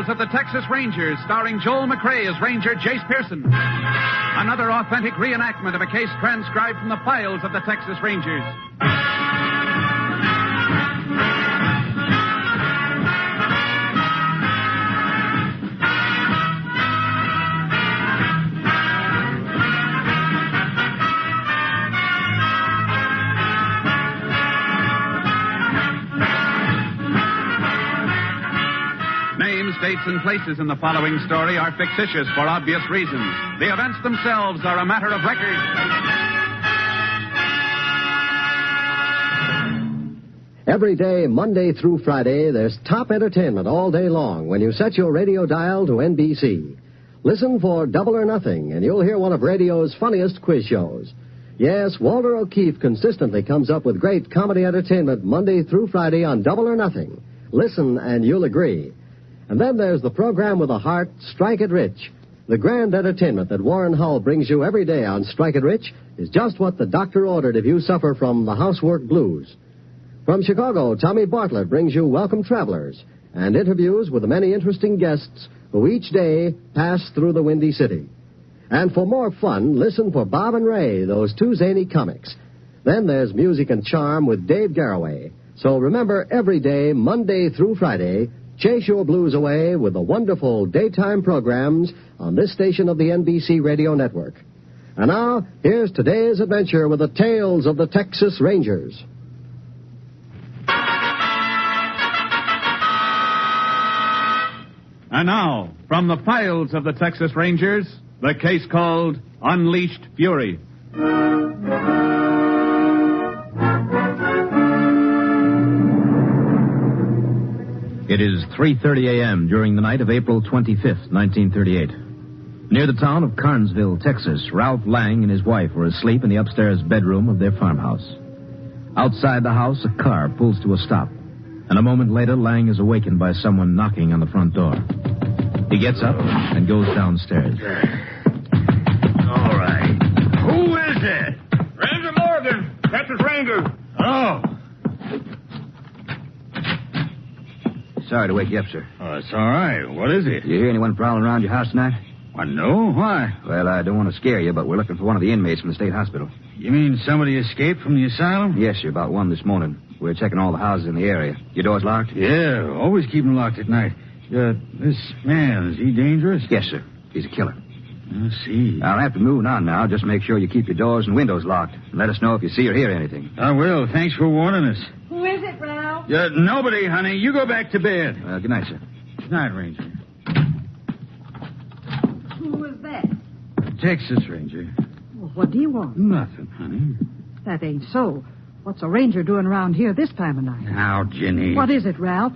of the Texas Rangers, starring Joel McRae as Ranger Jace Pearson. Another authentic reenactment of a case transcribed from the files of the Texas Rangers. Names, dates, and places in the following story are fictitious for obvious reasons. The events themselves are a matter of record. Every day, Monday through Friday, there's top entertainment all day long when you set your radio dial to NBC. Listen for Double or Nothing, and you'll hear one of radio's funniest quiz shows. Yes, Walter O'Keefe consistently comes up with great comedy entertainment Monday through Friday on Double or Nothing. Listen, and you'll agree. And then there's the program with a heart, Strike It Rich. The grand entertainment that Warren Hull brings you every day on Strike It Rich is just what the doctor ordered if you suffer from the housework blues. From Chicago, Tommy Bartlett brings you Welcome Travelers and interviews with the many interesting guests who each day pass through the Windy City. And for more fun, listen for Bob and Ray, those two zany comics. Then there's Music and Charm with Dave Garroway. So remember, every day, Monday through Friday, chase your blues away with the wonderful daytime programs on this station of the NBC Radio Network. And now, here's today's adventure with the tales of the Texas Rangers. And now, from the files of the Texas Rangers, the case called Unleashed Fury. It is 3:30 a.m. during the night of April 25th, 1938. Near the town of Carnesville, Texas, Ralph Lang and his wife were asleep in the upstairs bedroom of their farmhouse. Outside the house, a car pulls to a stop, and a moment later, Lang is awakened by someone knocking on the front door. He gets up and goes downstairs. All right. Who is it? Ranger Morgan, Texas Ranger. Oh. Sorry to wake you up, sir. Oh, it's all right. What is it? You hear anyone prowling around your house tonight? Why, no. Why? Well, I don't want to scare you, but we're looking for one of the inmates from the state hospital. You mean somebody escaped from the asylum? Yes, sir, about 1 this morning. We're checking all the houses in the area. Your door's locked? Yeah, always keep them locked at night. This man, is he dangerous? Yes, sir. He's a killer. I see. I'll have to move on now. Just make sure you keep your doors and windows locked. Let us know if you see or hear anything. I will. Thanks for warning us. Who is it, Ralph? Nobody, honey. You go back to bed. Good night, sir. Good night, Ranger. Who was that? Texas Ranger. Well, what do you want? Nothing, honey. That ain't so. What's a ranger doing around here this time of night? Now, Jenny. What is it, Ralph?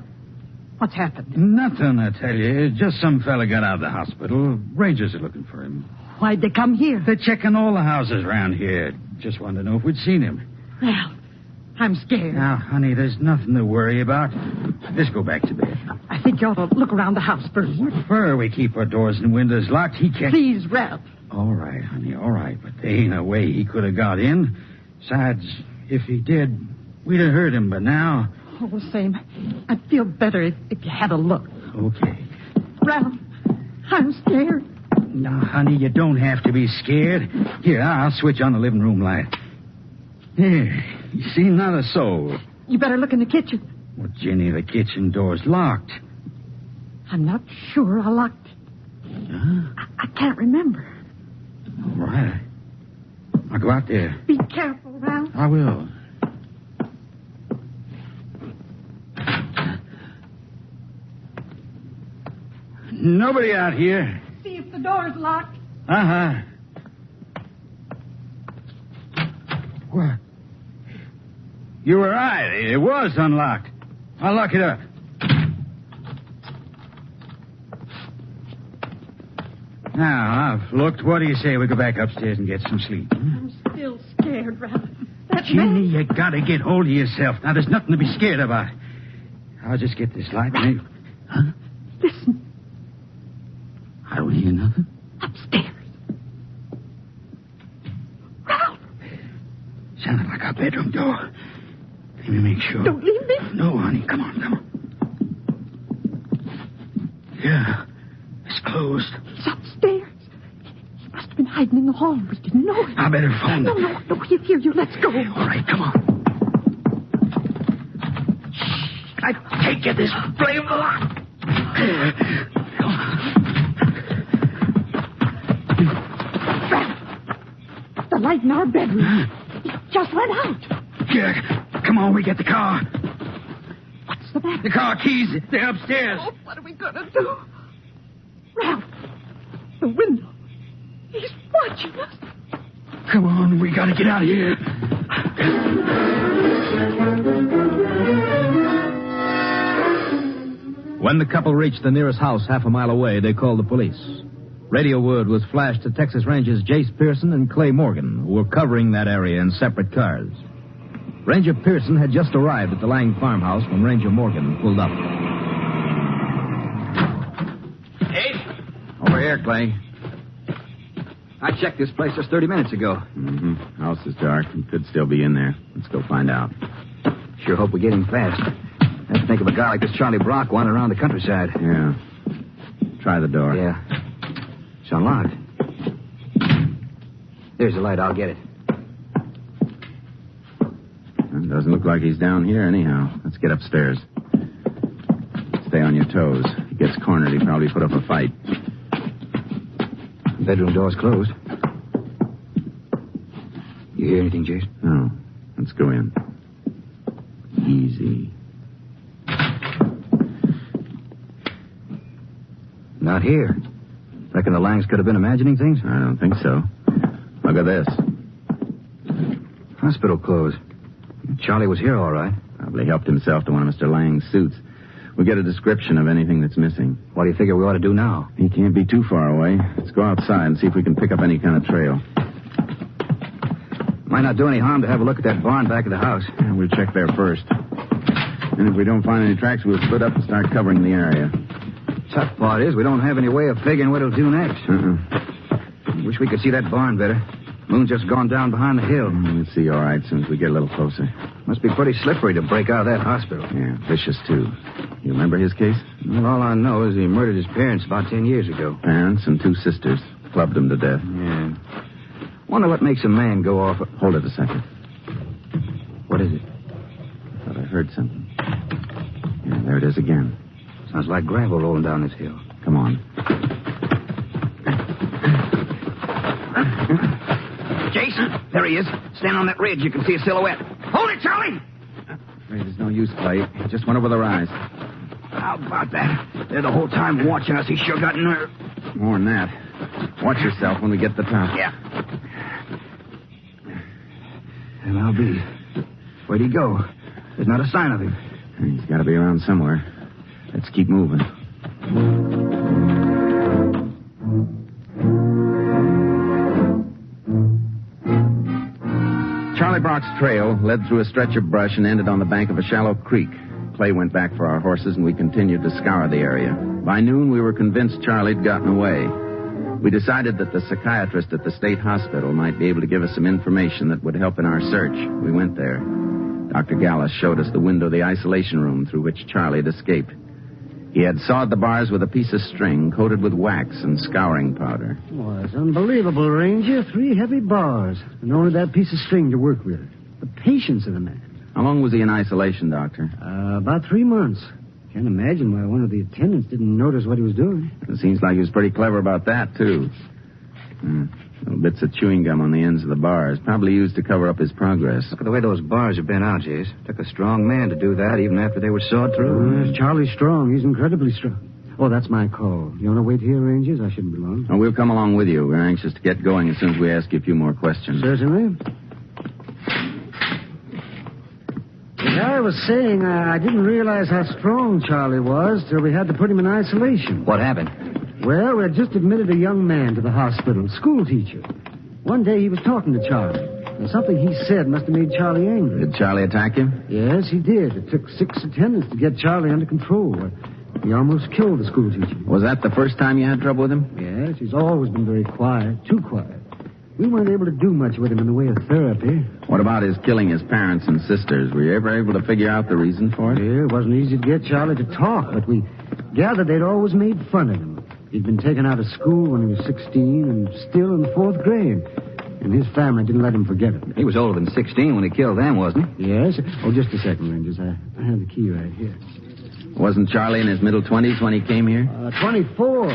What's happened? Nothing, I tell you. Just some fella got out of the hospital. Rangers are looking for him. Why'd they come here? They're checking all the houses around here. Just wanted to know if we'd seen him. Ralph, I'm scared. Now, honey, there's nothing to worry about. Just go back to bed. I think you ought to look around the house first. What for? We keep our doors and windows locked. He can't... Please, Ralph. All right, honey, all right. But there ain't no way he could have got in. Besides, if he did, we'd have heard him by now. All the same, I'd feel better if you had a look. Okay. Ralph, I'm scared. Now, honey, you don't have to be scared. Here, I'll switch on the living room light. Here, you see, not a soul. You better look in the kitchen. Well, Jenny, the kitchen door's locked. I'm not sure I locked it. Huh? I can't remember. All right. I'll go out there. Be careful, Ralph. I will. Nobody out here. See if the door's locked. Uh-huh. What? You were right. It was unlocked. I'll lock it up. Now, I've looked. What do you say we go back upstairs and get some sleep? I'm still scared, Ralph. That Jenny, man... you gotta get hold of yourself. Now, there's nothing to be scared about. I'll just get this light. Ralph. Huh? Listen. I don't hear nothing. Upstairs. Ralph. Sounded like our bedroom door. Let me make sure. Don't leave me. No, honey. Come on. Yeah. It's closed. He's upstairs. He must have been hiding in the hall. We didn't know it. I better phone No, them. no, he'll hear you. Let's go. All right, come on. I can't get this blame lock. The light in our bedroom. It just went out. Yeah, come on, we get the car. What's the matter? The car keys, they're upstairs. Oh, what are we going to do? Ralph, the window. He's watching us. Come on, we got to get out of here. When the couple reached the nearest house half a mile away, they called the police. Radio word was flashed to Texas Rangers Jace Pearson and Clay Morgan, who were covering that area in separate cars. Ranger Pearson had just arrived at the Lang farmhouse when Ranger Morgan pulled up. Hey. Over here, Clay. I checked this place just 30 minutes ago. Mm-hmm. House is dark. He could still be in there. Let's go find out. Sure hope we get him fast. I have to think of a guy like this Charlie Brock wandering around the countryside. Yeah. Try the door. Yeah. It's unlocked. There's the light. I'll get it. It doesn't look like he's down here anyhow. Let's get upstairs. Stay on your toes. If he gets cornered, he'll probably put up a fight. Bedroom door's closed. You hear anything, Jason? No. Let's go in. Easy. Not here. Reckon the Langs could have been imagining things? I don't think so. Look at this. Hospital closed. Charlie was here, all right. Probably helped himself to one of Mr. Lang's suits. We'll get a description of anything that's missing. What do you figure we ought to do now? He can't be too far away. Let's go outside and see if we can pick up any kind of trail. Might not do any harm to have a look at that barn back of the house. Yeah, we'll check there first. And if we don't find any tracks, we'll split up and start covering the area. Tough part is we don't have any way of figuring what it'll do next. Wish we could see that barn better. Moon's just gone down behind the hill. We'll see all right as soon as we get a little closer. Must be pretty slippery to break out of that hospital. Yeah, vicious, too. You remember his case? Well, all I know is he murdered his parents about 10 years ago. Parents and 2 sisters. Clubbed them to death. Yeah. Wonder what makes a man go off... Hold it a second. What is it? Thought I heard something. Yeah, there it is again. Sounds like gravel rolling down this hill. Come on. Jason, there he is. Stand on that ridge. You can see a silhouette. Hold it, Charlie! Afraid there's no use, Clay. It just went over the rise. How about that? They're the whole time watching us. He sure got nerve. More than that. Watch yourself when we get to the top. Yeah. And I'll be. Where'd he go? There's not a sign of him. He's got to be around somewhere. Let's keep moving. Charlie Brock's trail led through a stretch of brush and ended on the bank of a shallow creek. Clay went back for our horses, and we continued to scour the area. By noon, we were convinced Charlie'd gotten away. We decided that the psychiatrist at the state hospital might be able to give us some information that would help in our search. We went there. Dr. Gallus showed us the window of the isolation room through which Charlie had escaped. He had sawed the bars with a piece of string coated with wax and scouring powder. Oh, it's unbelievable, Ranger. 3 heavy bars, and only that piece of string to work with. The patience of the man. How long was he in isolation, Doctor? About 3 months. Can't imagine why one of the attendants didn't notice what he was doing. It seems like he was pretty clever about that, too. Little bits of chewing gum on the ends of the bars, probably used to cover up his progress. Look at the way those bars are bent out, Jace. Took a strong man to do that, even after they were sawed through. Charlie's strong. He's incredibly strong. Oh, that's my call. You want to wait here, Rangers? I shouldn't be long. Oh, we'll come along with you. We're anxious to get going as soon as we ask you a few more questions. Certainly. As I was saying, I didn't realize how strong Charlie was till we had to put him in isolation. What happened? Well, we had just admitted a young man to the hospital, school teacher. One day he was talking to Charlie, and something he said must have made Charlie angry. Did Charlie attack him? Yes, he did. It took 6 attendants to get Charlie under control. He almost killed the school teacher. Was that the first time you had trouble with him? Yes, he's always been very quiet, too quiet. we weren't able to do much with him in the way of therapy. What about his killing his parents and sisters? Were you ever able to figure out the reason for it? Yeah, it wasn't easy to get Charlie to talk, but we gathered they'd always made fun of him. He'd been taken out of school when he was 16 and still in the 4th grade. And his family didn't let him forget it. He was older than 16 when he killed them, wasn't he? Yes. Oh, just a second, Rangers. I have the key right here. Wasn't Charlie in his middle 20s when he came here? 24.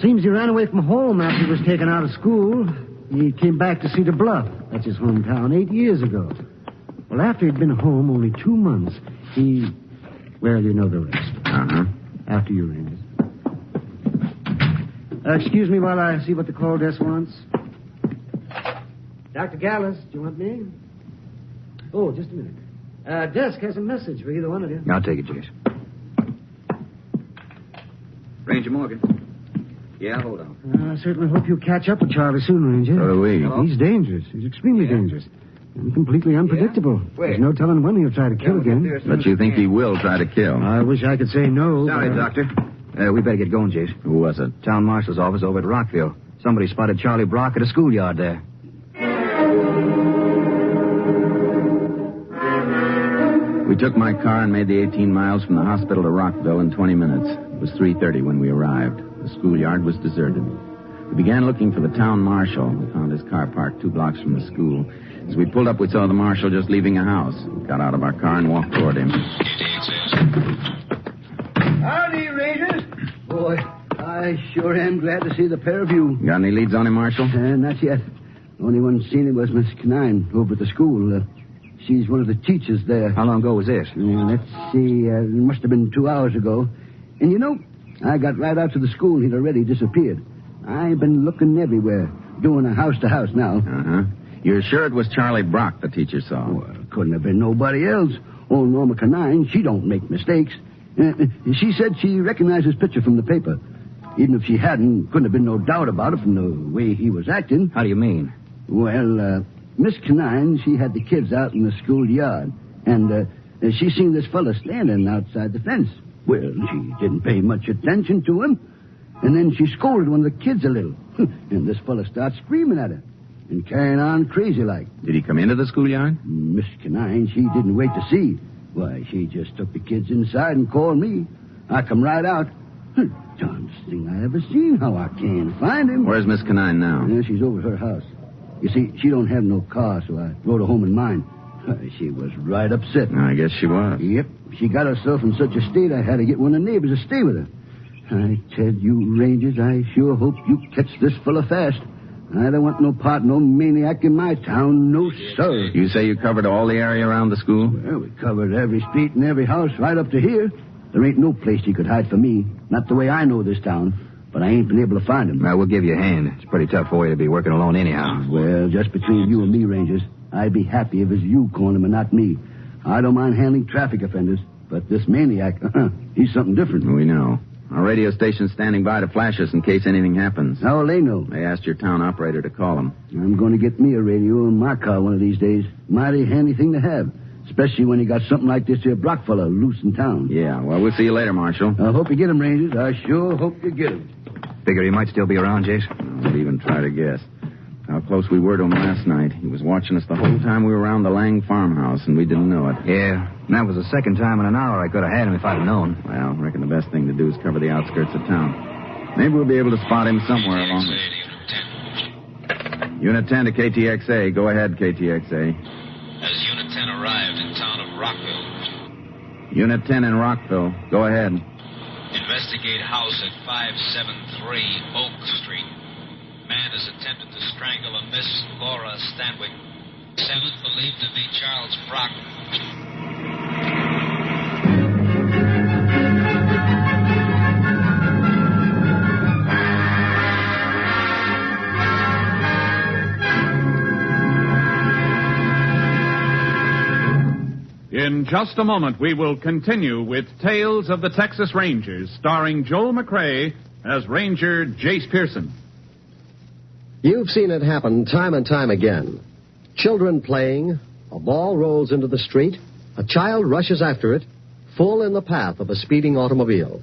Seems he ran away from home after he was taken out of school. He came back to Cedar Bluff. That's his hometown, 8 years ago. Well, after he'd been home only 2 months, he... Well, you know the rest. Uh-huh. After you, Rangers. Excuse me while I see what the call desk wants. Dr. Gallus, do you want me? Oh, just a minute. Desk has a message for either one of you. I'll take it, Jace. Ranger Morgan. Yeah, hold on. I certainly hope you catch up with Charlie soon, Ranger. So do we. Hello? He's dangerous. He's extremely dangerous. And completely unpredictable. Where? There's no telling when he'll try to kill again. But you think he will try to kill? I wish I could say no. Sorry, but, Doctor. We better get going, Jace. Who was it? Town marshal's office over at Rockville. Somebody spotted Charlie Brock at a schoolyard there. We took my car and made the 18 miles from the hospital to Rockville in 20 minutes. It was 3:30 when we arrived. The schoolyard was deserted. We began looking for the town marshal. We found his car parked 2 blocks from the school. As we pulled up, we saw the marshal just leaving a house. We got out of our car and walked toward him. Howdy, Rangers. Boy, I sure am glad to see the pair of you. Got any leads on him, Marshal? Not yet. The only one seen him was Miss Canine over at the school. She's one of the teachers there. How long ago was this? Let's see. It must have been 2 hours ago. And you know, I got right out to the school. He'd already disappeared. I've been looking everywhere, doing a house-to-house now. Uh-huh. You're sure it was Charlie Brock the teacher saw? Well, couldn't have been nobody else. Old Norma Canine, she don't make mistakes. She said she recognized his picture from the paper. Even if she hadn't, couldn't have been no doubt about it from the way he was acting. How do you mean? Well, Miss Canine, she had the kids out in the schoolyard, and she seen this fella standing outside the fence. Well, she didn't pay much attention to him, and then she scolded one of the kids a little, and this fella started screaming at her and carrying on crazy like. Did he come into the schoolyard? Miss Canine, she didn't wait to see. Why, she just took the kids inside and called me. I come right out. Darndest thing I ever seen. How I can't find him. Where's Miss Canine now? She's over at her house. You see, she don't have no car, so I rode her home in mine. She was right upset. I guess she was. Yep. She got herself in such a state I had to get one of the neighbors to stay with her. I tell you, Rangers, I sure hope you catch this fella fast. I don't want no part, no maniac in my town. No, sir. You say you covered all the area around the school? Well, we covered every street and every house right up to here. There ain't no place he could hide from me. Not the way I know this town. But I ain't been able to find him. Well, we'll give you a hand. It's pretty tough for you to be working alone anyhow. Well, just between you and me, Rangers, I'd be happy if it was you calling him and not me. I don't mind handling traffic offenders, but this maniac, he's something different. We know. Our radio station's standing by to flash us in case anything happens. How will they know? They asked your town operator to call them. I'm going to get me a radio in my car one of these days. Mighty handy thing to have. Especially when you got something like this here Brock fella loose in town. Yeah, well, we'll see you later, Marshal. I hope you get him, Rangers. I sure hope you get him. Figure he might still be around, Jace? I won't even try to guess. How close we were to him last night. He was watching us the whole time we were around the Lang farmhouse, and we didn't know it. Yeah, and that was the second time in an hour I could have had him if I'd have known. Well, I reckon the best thing to do is cover the outskirts of town. Maybe we'll be able to spot him somewhere along the... Unit 10 to KTXA. Go ahead, KTXA. Has Unit 10 arrived in town of Rockville? Unit 10 in Rockville. Go ahead. Investigate house at 573 Oak Street. Man has attempted to strangle a Miss Laura Stanwyck. 7 believed to be Charles Brock. In just a moment, we will continue with Tales of the Texas Rangers, starring Joel McRae as Ranger Jace Pearson. You've seen it happen time and time again. Children playing, a ball rolls into the street, a child rushes after it, full in the path of a speeding automobile.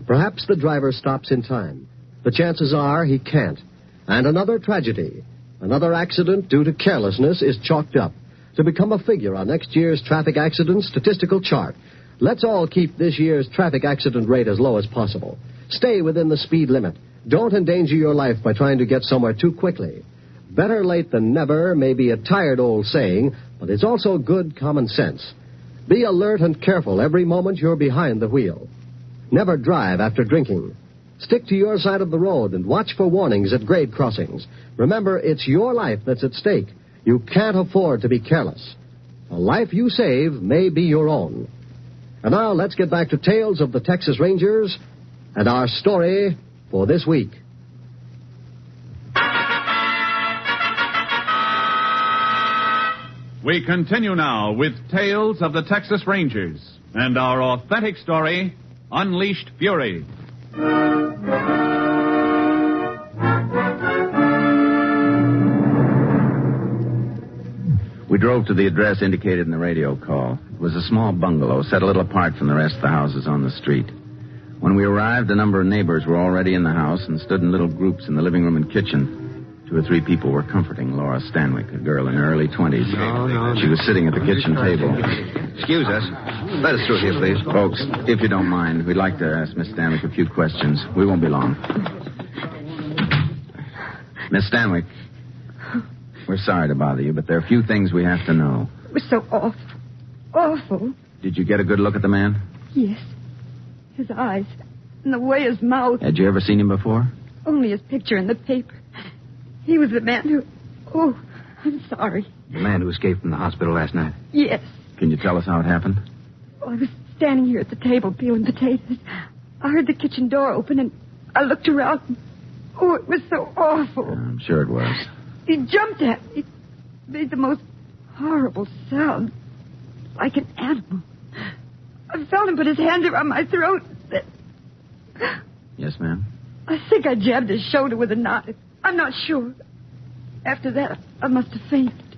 Perhaps the driver stops in time. The chances are he can't. And another tragedy. Another accident due to carelessness is chalked up to become a figure on next year's traffic accident statistical chart. Let's all keep this year's traffic accident rate as low as possible. Stay within the speed limit. Don't endanger your life by trying to get somewhere too quickly. Better late than never may be a tired old saying, but it's also good common sense. Be alert and careful every moment you're behind the wheel. Never drive after drinking. Stick to your side of the road and watch for warnings at grade crossings. Remember, it's your life that's at stake. You can't afford to be careless. A life you save may be your own. And now let's get back to Tales of the Texas Rangers and our story for this week. We continue now with Tales of the Texas Rangers and our authentic story, Unleashed Fury. We drove to the address indicated in the radio call. It was a small bungalow set a little apart from the rest of the houses on the street. When we arrived, a number of neighbors were already in the house and stood in little groups in the living room and kitchen. 2 or 3 people were comforting Laura Stanwyck, a girl in her early 20s. She was sitting at the kitchen table. Excuse us. Let us through here, please. Folks, if you don't mind, we'd like to ask Miss Stanwyck a few questions. We won't be long. Miss Stanwyck, we're sorry to bother you, but there are a few things we have to know. It was so awful. Awful. Did you get a good look at the man? Yes. His eyes and the way his mouth. Had you ever seen him before? Only his picture in the paper. He was the man who... Oh, I'm sorry. The man who escaped from the hospital last night. Yes. Can you tell us how it happened? Well, I was standing here at the table peeling potatoes. I heard the kitchen door open and I looked around. Oh, it was so awful. I'm sure it was. He jumped at me. Made the most horrible sound. Like an animal. I felt him put his hands around my throat. Yes, ma'am? I think I jabbed his shoulder with a knife. I'm not sure. After that, I must have fainted.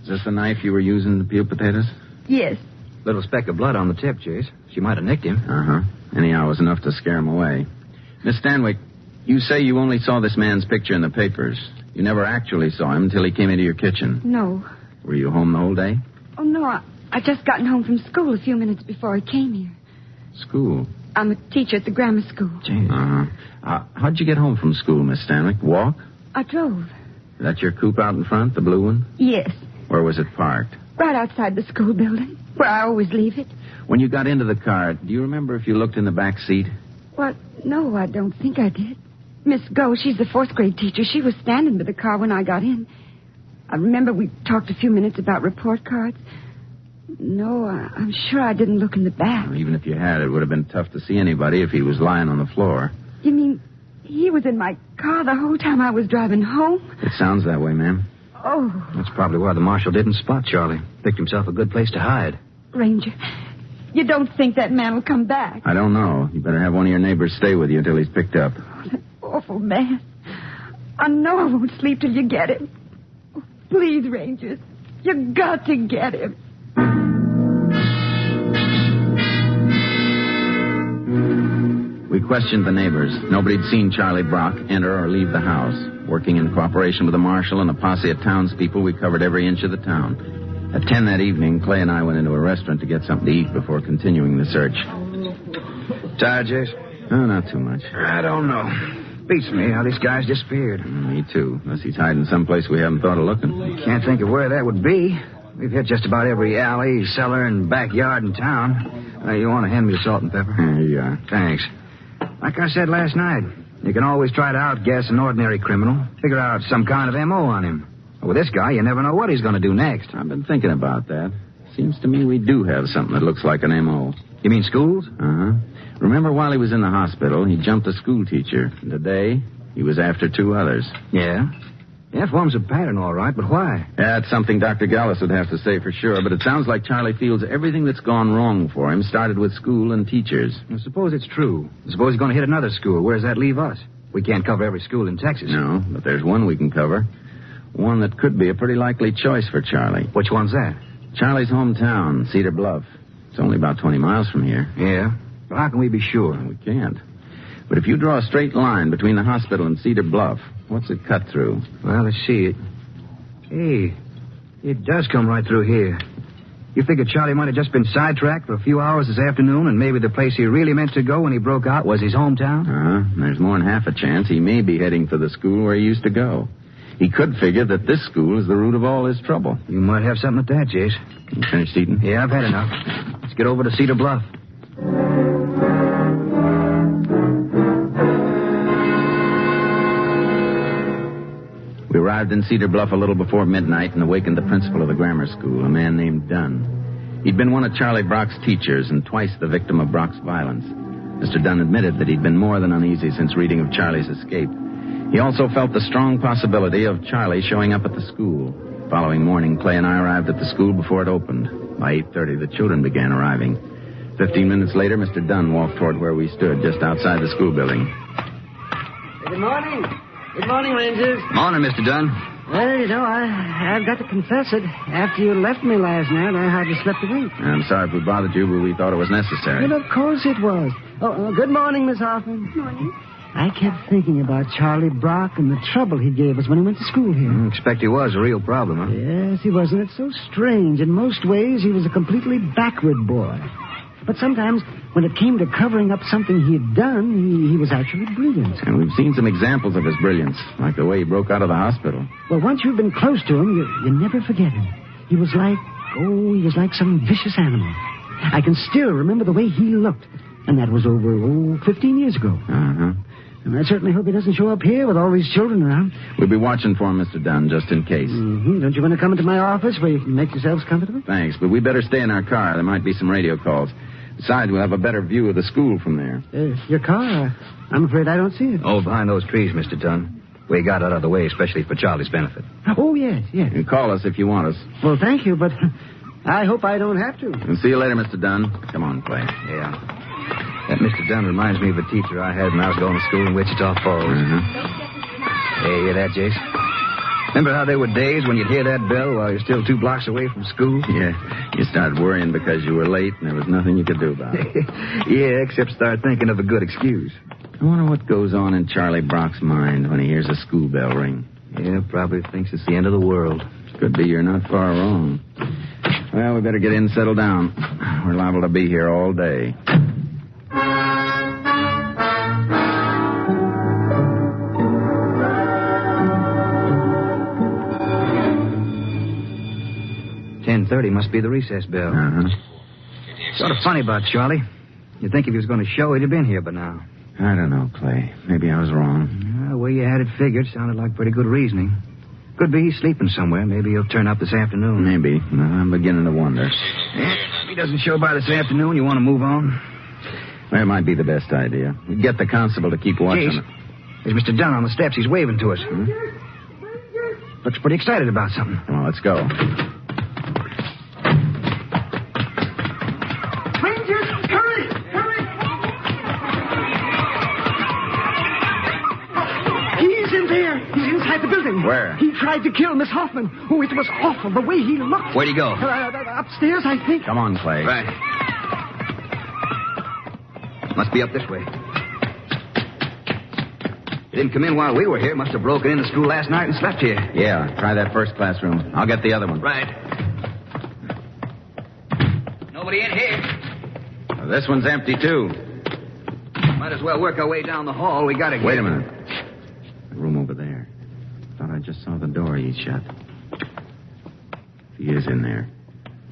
Is this the knife you were using to peel potatoes? Yes. Little speck of blood on the tip, Chase. She might have nicked him. Uh-huh. Anyhow, it was enough to scare him away. Miss Stanwyck, you say you only saw this man's picture in the papers. You never actually saw him until he came into your kitchen. No. Were you home the whole day? Oh, no. I just gotten home from school a few minutes before I came here. School? I'm a teacher at the grammar school. Uh-huh. How'd you get home from school, Miss Stanwyck? Walk? I drove. Is that your coupe out in front, the blue one? Yes. Where was it parked? Right outside the school building, where I always leave it. When you got into the car, do you remember if you looked in the back seat? Well, no, I don't think I did. Miss Go, she's the 4th grade teacher. She was standing by the car when I got in. I remember we talked a few minutes about report cards. No, I'm sure I didn't look in the back. Well, even if you had, it would have been tough to see anybody if he was lying on the floor. You mean he was in my car the whole time I was driving home? It sounds that way, ma'am. Oh. That's probably why the marshal didn't spot Charlie. Picked himself a good place to hide. Ranger, you don't think that man will come back? I don't know. You better have one of your neighbors stay with you until he's picked up. Oh, that awful man. I know I won't sleep till you get him. Oh, please, Rangers, you got to get him. We questioned the neighbors. Nobody'd seen Charlie Brock enter or leave the house. Working in cooperation with the marshal and a posse of townspeople, we covered every inch of the town. At 10 that evening, Clay and I went into a restaurant to get something to eat before continuing the search. Tired, Chase? Oh, not too much. I don't know. Beats me how this guy's disappeared. Me too, unless he's hiding someplace we haven't thought of looking. Can't think of where that would be. We've hit just about every alley, cellar, and backyard in town. You want to hand me the salt and pepper? Here you are. Thanks. Like I said last night, you can always try to outguess an ordinary criminal. Figure out some kind of M.O. on him. But with this guy, you never know what he's going to do next. I've been thinking about that. Seems to me we do have something that looks like an M.O. You mean schools? Uh-huh. Remember while he was in the hospital, he jumped a school teacher. And today, he was after 2 others. Yeah? Yeah, forms a pattern, all right, but why? That's something Dr. Gallus would have to say for sure, but it sounds like Charlie feels everything that's gone wrong for him started with school and teachers. Well, suppose it's true. Suppose he's going to hit another school. Where does that leave us? We can't cover every school in Texas. No, but there's one we can cover. One that could be a pretty likely choice for Charlie. Which one's that? Charlie's hometown, Cedar Bluff. It's only about 20 miles from here. Yeah? But how can we be sure? Well, we can't. But if you draw a straight line between the hospital and Cedar Bluff, what's it cut through? Well, let's see it. Hey, it does come right through here. You figure Charlie might have just been sidetracked for a few hours this afternoon, and maybe the place he really meant to go when he broke out was his hometown? There's more than half a chance he may be heading for the school where he used to go. He could figure that this school is the root of all his trouble. You might have something at that, Jace. You finished eating? Yeah, I've had enough. Let's get over to Cedar Bluff. We arrived in Cedar Bluff a little before midnight and awakened the principal of the grammar school, a man named Dunn. He'd been one of Charlie Brock's teachers and twice the victim of Brock's violence. Mr. Dunn admitted that he'd been more than uneasy since reading of Charlie's escape. He also felt the strong possibility of Charlie showing up at the school. Following morning, Clay and I arrived at the school before it opened. By 8:30, the children began arriving. 15 minutes later, Mr. Dunn walked toward where we stood, just outside the school building. Good morning. Good morning, Rangers. Morning, Mr. Dunn. Well, you know, I've got to confess it. After you left me last night, I hardly slept a wink. I'm sorry if we bothered you, but we thought it was necessary. Well, of course it was. Good morning, Miss Hoffman. Good morning. I kept thinking about Charlie Brock and the trouble he gave us when he went to school here. I expect he was a real problem, huh? Yes, he was, and it's so strange. In most ways, he was a completely backward boy. But sometimes, when it came to covering up something he had done, he was actually brilliant. And we've seen some examples of his brilliance, like the way he broke out of the hospital. Well, once you've been close to him, you never forget him. He was like some vicious animal. I can still remember the way he looked. And that was over, 15 years ago. Uh-huh. And I certainly hope he doesn't show up here with all these children around. We'll be watching for him, Mr. Dunn, just in case. Mm-hmm. Don't you want to come into my office where you can make yourselves comfortable? Thanks, but we better stay in our car. There might be some radio calls. Besides, we'll have a better view of the school from there. Your car? I'm afraid I don't see it. Oh, behind those trees, Mr. Dunn. We got out of the way, especially for Charlie's benefit. Oh, yes. You can call us if you want us. Well, thank you, but I hope I don't have to. We'll see you later, Mr. Dunn. Come on, Clay. Yeah. That Mr. Dunn reminds me of a teacher I had when I was going to school in Wichita Falls. Mm-hmm. Hey, hear that, Jace? Remember how there were days when you'd hear that bell while you're still 2 blocks away from school? Yeah. You started worrying because you were late and there was nothing you could do about it. Yeah, except start thinking of a good excuse. I wonder what goes on in Charlie Brock's mind when he hears a school bell ring. Yeah, probably thinks it's the end of the world. Could be you're not far wrong. Well, we better get in and settle down. We're liable to be here all day. 10:30 must be the recess bell. Uh-huh. Sort of funny about Charlie. You'd think if he was going to show, he'd have been here by now. I don't know, Clay. Maybe I was wrong. The way you had it figured sounded like pretty good reasoning. Could be he's sleeping somewhere. Maybe he'll turn up this afternoon. Maybe. I'm beginning to wonder. If he doesn't show by this afternoon, you want to move on? That might be the best idea. We get the constable to keep watching Jeez. it. There's Mr. Dunn on the steps. He's waving to us. Looks pretty excited about something. Come on, let's go. Rangers, hurry! Hurry! He's in there. He's inside the building. Where? He tried to kill Miss Hoffman. Oh, it was awful, the way he looked. Where'd he go? Upstairs, I think. Come on, Clay. Right. Must be up this way. He didn't come in while we were here. Must have broken into school last night and slept here. Yeah, try that first classroom. I'll get the other one. Right. Nobody in here. Well, this one's empty, too. Might as well work our way down the hall. We gotta get... Wait a minute. The room over there. Thought I just saw the door he's shut. If he is in there,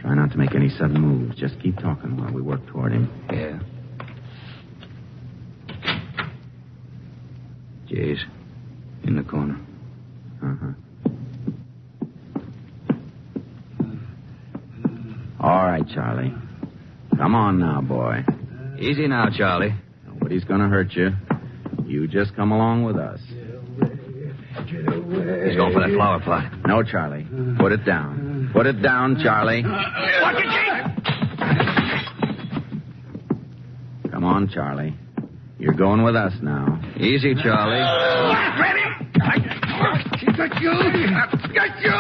try not to make any sudden moves. Just keep talking while we work toward him. Yeah. Jeez. In the corner. Uh-huh. All right, Charlie. Come on now, boy. Easy now, Charlie. Nobody's gonna hurt you. You just come along with us. He's going for that flower pot. No, Charlie. Put it down. Put it down, Charlie. Watch it, Jake! Come on, Charlie. You're going with us now. Easy, Charlie. Ready? She got you. Got you.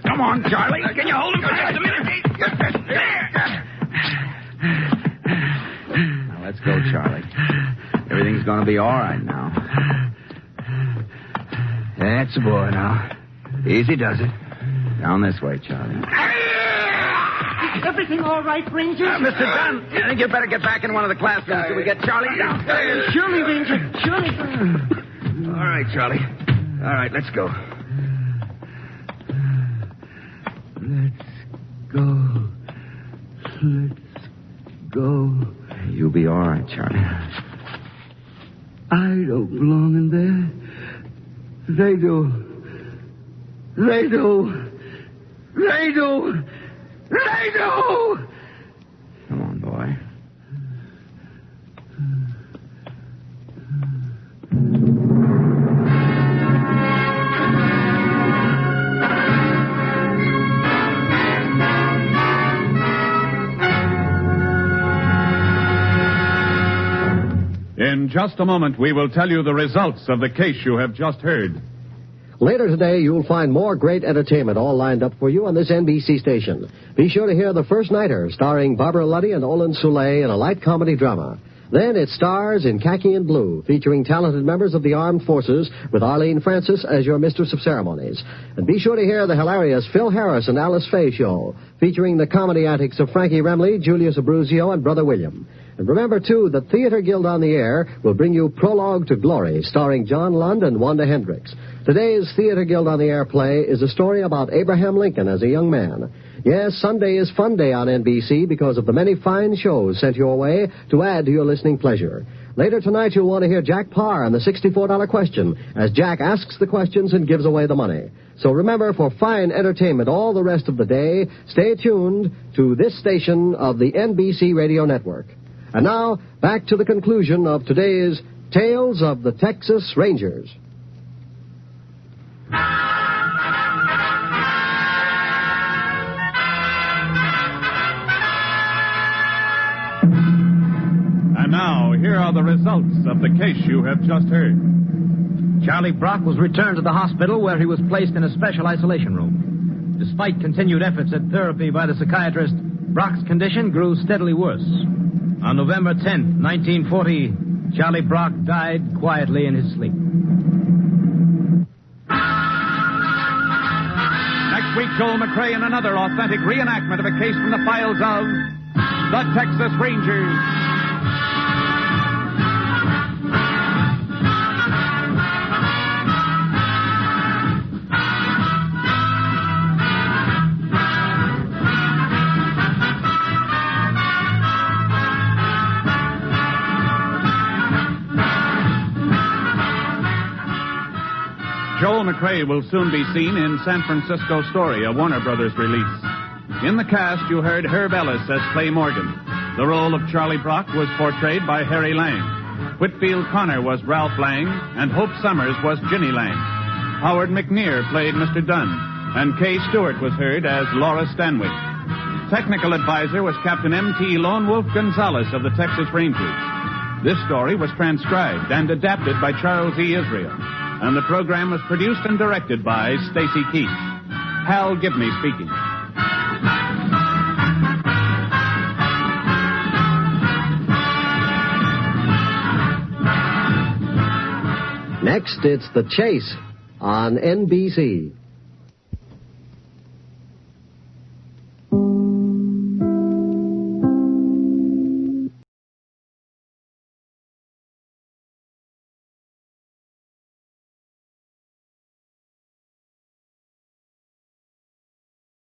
Come on, Charlie. Can you hold him for just a minute? Now, let's go, Charlie. Everything's going to be all right now. That's the boy now. Easy does it. Down this way, Charlie. Everything all right, Ranger? Mr. Dunn, I think you better get back in one of the classrooms till we get Charlie downstairs. Surely, Ranger. Surely. All right, Charlie. All right, let's go. Let's go. You'll be all right, Charlie. I don't belong in there. They do. They do. They do. They do. Come on, boy. In just a moment, we will tell you the results of the case you have just heard. Later today, you'll find more great entertainment all lined up for you on this NBC station. Be sure to hear The First Nighter, starring Barbara Luddy and Olin Soule in a light comedy drama. Then it stars In Khaki and Blue, featuring talented members of the armed forces with Arlene Francis as your mistress of ceremonies. And be sure to hear the hilarious Phil Harris and Alice Faye show, featuring the comedy antics of Frankie Remley, Julius Abruzio, and Brother William. And remember, too, that Theater Guild on the Air will bring you Prologue to Glory, starring John Lund and Wanda Hendricks. Today's Theater Guild on the Air play is a story about Abraham Lincoln as a young man. Yes, Sunday is Fun Day on NBC because of the many fine shows sent your way to add to your listening pleasure. Later tonight, you'll want to hear Jack Parr and the $64 question as Jack asks the questions and gives away the money. So remember, for fine entertainment all the rest of the day, stay tuned to this station of the NBC Radio Network. And now, back to the conclusion of today's Tales of the Texas Rangers. And now, here are the results of the case you have just heard. Charlie Brock was returned to the hospital where he was placed in a special isolation room. Despite continued efforts at therapy by the psychiatrist, Brock's condition grew steadily worse. On November 10th, 1940, Charlie Brock died quietly in his sleep. Next week, Joel McCrea in another authentic reenactment of a case from the files of the Texas Rangers. Joel McCrea will soon be seen in San Francisco Story, a Warner Brothers release. In the cast, you heard Herb Ellis as Clay Morgan. The role of Charlie Brock was portrayed by Harry Lang. Whitfield Connor was Ralph Lang, and Hope Summers was Ginny Lang. Howard McNear played Mr. Dunn, and Kay Stewart was heard as Laura Stanwyck. Technical advisor was Captain M.T. Lone Wolf Gonzalez of the Texas Rangers. This story was transcribed and adapted by Charles E. Israel. And the program was produced and directed by Stacy Keach. Hal Gibney speaking. Next, it's The Chase on NBC.